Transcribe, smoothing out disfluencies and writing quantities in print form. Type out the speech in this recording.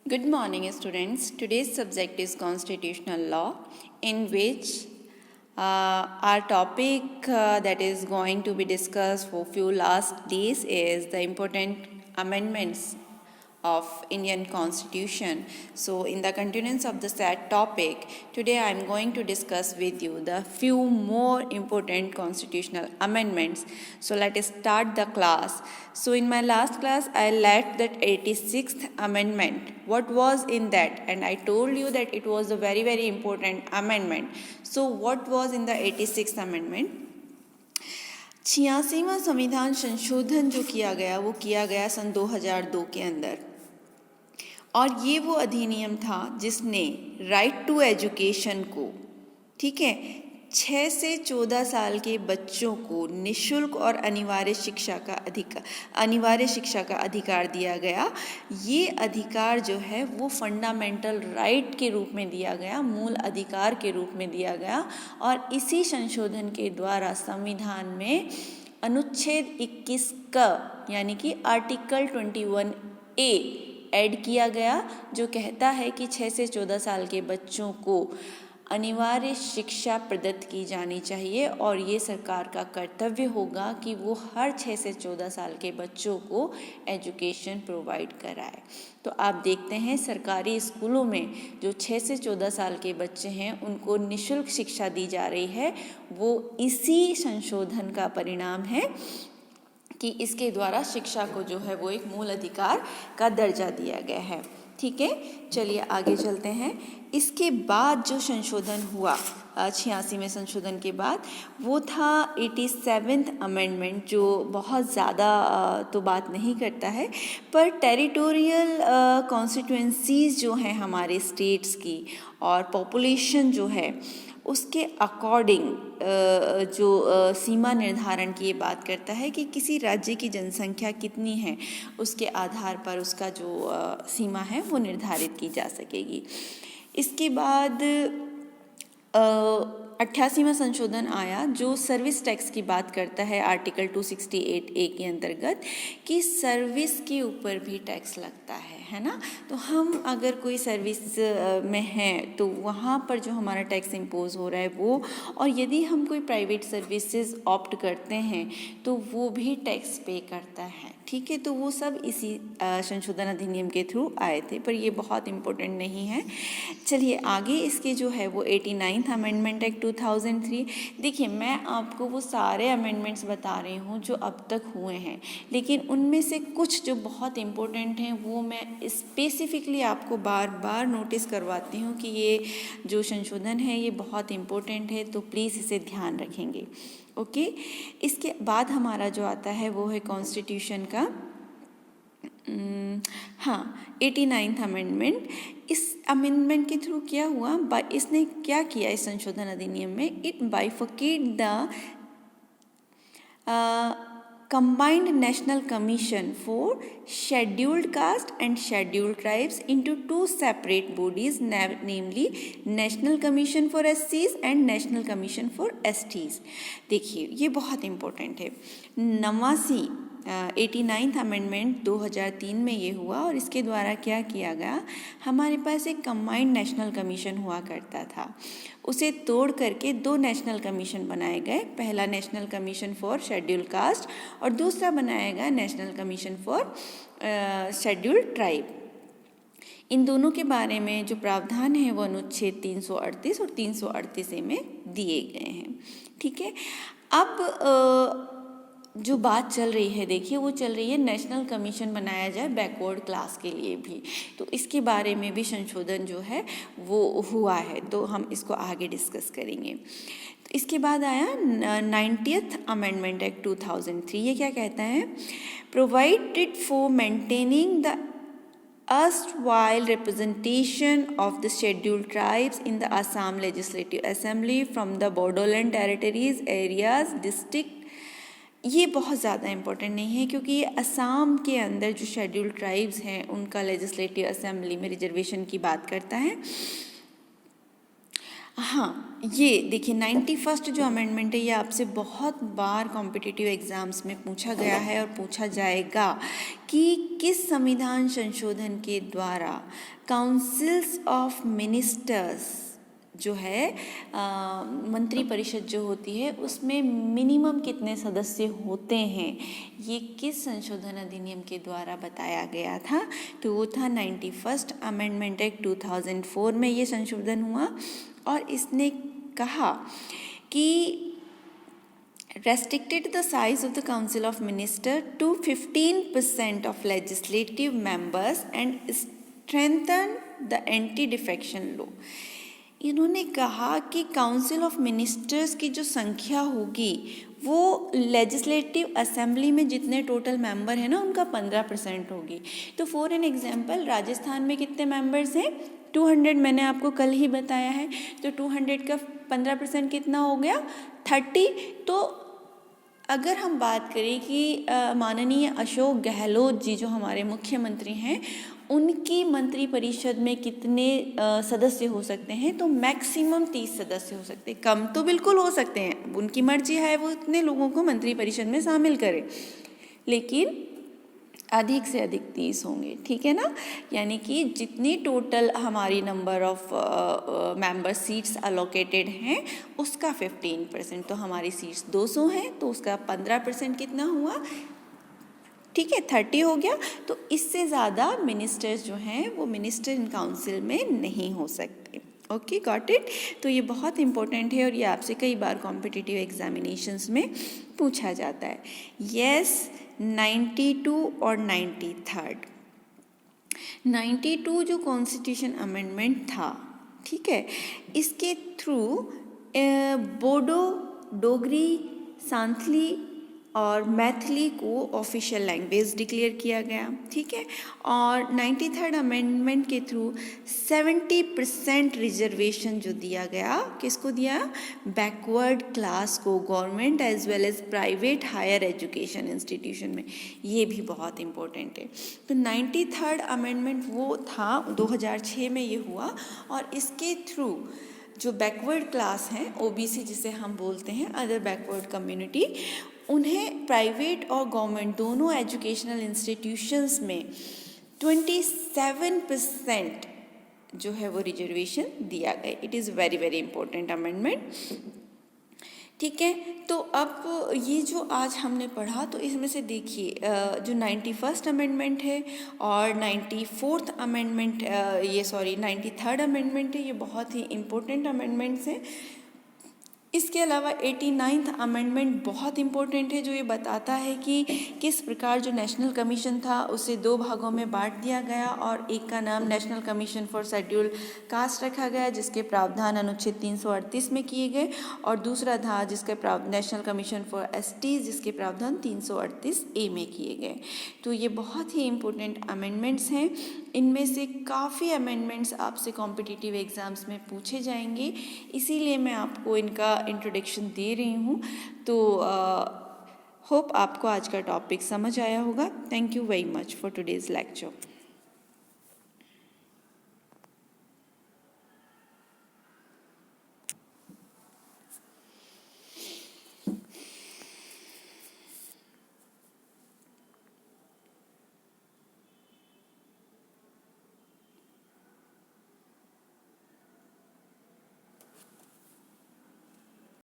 Good morning, students. Today's subject is constitutional law, in which our topic that is going to be discussed for few last days is the important amendments of Indian Constitution. So in the continuance of the said topic, today I am going to discuss with you the few more important constitutional amendments. So let us start the class. So in my last class, I left that 86th amendment. What was in that? And I told you that it was a very, very important amendment. So what was in the 86th amendment? 86वां संविधान संशोधन जो किया गया वो किया गया सन 2002 के अंदर, और ये वो अधिनियम था जिसने राइट टू एजुकेशन को, ठीक है, 6 से 14 साल के बच्चों को निःशुल्क और अनिवार्य शिक्षा का अधिकार दिया गया। ये अधिकार जो है वो फंडामेंटल राइट के रूप में दिया गया, मूल अधिकार के रूप में दिया गया, और इसी संशोधन के द्वारा संविधान में अनुच्छेद 21 का यानी कि आर्टिकल 21A ऐड किया गया, जो कहता है कि 6 से 14 साल के बच्चों को अनिवार्य शिक्षा प्रदत्त की जानी चाहिए, और ये सरकार का कर्तव्य होगा कि वो हर 6 से 14 साल के बच्चों को एजुकेशन प्रोवाइड कराए। तो आप देखते हैं सरकारी स्कूलों में जो 6 से 14 साल के बच्चे हैं उनको निःशुल्क शिक्षा दी जा रही है, वो इसी संशोधन का परिणाम है कि इसके द्वारा शिक्षा को जो है वो एक मूल अधिकार का दर्जा दिया गया है। ठीक है, चलिए आगे चलते हैं। इसके बाद जो संशोधन हुआ 86वें संशोधन के बाद, वो था 87th अमेंडमेंट, जो बहुत ज़्यादा तो बात नहीं करता है, पर टेरिटोरियल कॉन्स्टिट्यूएंसीज जो हैं हमारे स्टेट्स की और पॉपुलेशन जो है उसके अकॉर्डिंग जो सीमा निर्धारण की ये बात करता है कि किसी राज्य की जनसंख्या कितनी है उसके आधार पर उसका जो सीमा है वो निर्धारित की जा सकेगी। इसके बाद 88वां संशोधन आया जो सर्विस टैक्स की बात करता है आर्टिकल 268A के अंतर्गत, कि सर्विस के ऊपर भी टैक्स लगता है ना। तो हम अगर कोई सर्विस में हैं तो वहाँ पर जो हमारा टैक्स इम्पोज हो रहा है वो, और यदि हम कोई प्राइवेट सर्विसेज ऑप्ट करते हैं तो वो भी टैक्स पे करता है। ठीक है, तो वो सब इसी संशोधन अधिनियम के थ्रू आए थे, पर ये बहुत इम्पोर्टेंट नहीं है। चलिए आगे इसके जो है वो 89th अमेंडमेंट एक्ट 2003। देखिए मैं आपको वो सारे अमेंडमेंट्स बता रही हूँ जो अब तक हुए हैं, लेकिन उनमें से कुछ जो बहुत इम्पोर्टेंट हैं वो मैं स्पेसिफिकली आपको बार बार नोटिस करवाती हूँ कि ये जो संशोधन है ये बहुत इम्पोर्टेंट है, तो प्लीज़ इसे ध्यान रखेंगे। ओके, इसके बाद हमारा जो आता है वो है कॉन्स्टिट्यूशन का 89th अमेंडमेंट। इस अमेंडमेंट के थ्रू क्या हुआ, इसने क्या किया इस संशोधन अधिनियम में, it bifurcate the combined national commission for scheduled caste and scheduled tribes into two separate bodies, namely national commission for SCs and national commission for STs। देखिए ये बहुत इम्पोर्टेंट है। 89th अमेंडमेंट 2003 में ये हुआ, और इसके द्वारा क्या किया गया, हमारे पास एक कंबाइंड नेशनल कमीशन हुआ करता था, उसे तोड़ करके 2 नेशनल कमीशन बनाए गए। पहला National Commission for Scheduled Caste और दूसरा बनाया गया National Commission for Scheduled Tribe. इन दोनों के बारे में जो प्रावधान है वो अनुच्छेद 338 और 338A में दिए गए हैं। ठीक है, अब जो बात चल रही है, देखिए वो चल रही है नेशनल कमीशन बनाया जाए बैकवर्ड क्लास के लिए भी, तो इसके बारे में भी संशोधन जो है वो हुआ है, तो हम इसको आगे डिस्कस करेंगे। तो इसके बाद आया 90th अमेंडमेंट एक्ट 2003। ये क्या कहता है, provided for maintaining the erstwhile representation of the scheduled tribes in the Assam Legislative Assembly from the Bodoland territories, areas, district। ये बहुत ज़्यादा इम्पोर्टेंट नहीं है क्योंकि ये असम के अंदर जो शेड्यूल्ड ट्राइब्स हैं उनका लेजिस्लेटिव असेंबली में रिजर्वेशन की बात करता है। हाँ, ये देखिए 91st जो अमेंडमेंट है ये आपसे बहुत बार कॉम्पिटिटिव एग्जाम्स में पूछा गया है और पूछा जाएगा कि किस संविधान संशोधन के द्वारा काउंसिल्स ऑफ मिनिस्टर्स जो है मंत्री परिषद जो होती है उसमें मिनिमम कितने सदस्य होते हैं, ये किस संशोधन अधिनियम के द्वारा बताया गया था। तो वो था 91st अमेंडमेंट एक्ट 2004 में ये संशोधन हुआ और इसने कहा कि restricted the size of the council of minister to 15% of legislative members and strengthen the anti-defection law। इन्होंने कहा कि काउंसिल ऑफ मिनिस्टर्स की जो संख्या होगी वो लेजिस्लेटिव असेंबली में जितने टोटल मेंबर हैं ना उनका 15% होगी। तो फॉर एन एग्जांपल राजस्थान में कितने मेंबर्स हैं 200, मैंने आपको कल ही बताया है। तो 200 का 15% कितना हो गया 30। तो अगर हम बात करें कि माननीय अशोक गहलोत जी जो हमारे मुख्यमंत्री हैं उनकी मंत्री परिषद में कितने सदस्य हो सकते हैं, तो मैक्सिमम 30 सदस्य हो सकते हैं। कम तो बिल्कुल हो सकते हैं, उनकी मर्जी है वो इतने लोगों को मंत्री परिषद में शामिल करें, लेकिन अधिक से अधिक 30 होंगे, ठीक है ना। यानी कि जितनी टोटल हमारी number of member seats allocated हैं उसका 15%, तो हमारी सीट्स 200 हैं तो उसका 15% कितना हुआ, ठीक है 30 हो गया। तो इससे ज़्यादा मिनिस्टर्स जो हैं वो मिनिस्टर इन काउंसिल में नहीं हो सकते। Okay, got it. तो ये बहुत इंपॉर्टेंट है और ये आपसे कई बार कॉम्पिटिटिव एग्जामिनेशंस में पूछा जाता है। यस, 92 और 92 जो कॉन्स्टिट्यूशन अमेंडमेंट था, ठीक है, इसके थ्रू बोडो, डोगरी, सांथली और मैथिली को ऑफिशियल लैंग्वेज डिक्लेयर किया गया, ठीक है। और 93rd अमेंडमेंट के थ्रू 70% रिजर्वेशन जो दिया गया, किसको दिया, बैकवर्ड क्लास को, government as well as private higher education institution में। ये भी बहुत इम्पोर्टेंट है। तो 93rd अमेंडमेंट वो था 2006 में ये हुआ और इसके थ्रू जो बैकवर्ड क्लास हैं, ओबीसी जिसे हम बोलते हैं, अदर बैकवर्ड कम्युनिटी, उन्हें प्राइवेट और गवर्नमेंट दोनों एजुकेशनल इंस्टीट्यूशंस में 27% जो है वो रिजर्वेशन दिया गया। It is very very important amendment, ठीक है। तो अब ये जो आज हमने पढ़ा तो इसमें से देखिए जो 91st अमेंडमेंट है और 94th अमेंडमेंट 93rd अमेंडमेंट है, ये बहुत ही इम्पोर्टेंट अमेंडमेंट्स हैं। इसके अलावा 89th अमेंडमेंट बहुत इम्पोर्टेंट है, जो ये बताता है कि किस प्रकार जो नेशनल कमीशन था उसे 2 भागों में बांट दिया गया और एक का नाम national Commission for Scheduled cast रखा गया जिसके प्रावधान अनुच्छेद 338 में किए गए, और दूसरा था जिसके नेशनल कमीशन फॉर एसटी जिसके प्रावधान 338A में किए गए। तो ये बहुत ही इम्पोर्टेंट अमेंडमेंट्स हैं। इनमें से काफ़ी अमेंडमेंट्स आपसे कॉम्पिटिटिव एग्ज़ाम्स में पूछे जाएंगे, इसीलिए मैं आपको इनका इंट्रोडक्शन दे रही हूँ। तो होप आपको आज का टॉपिक समझ आया होगा। Thank you very much for today's lecture.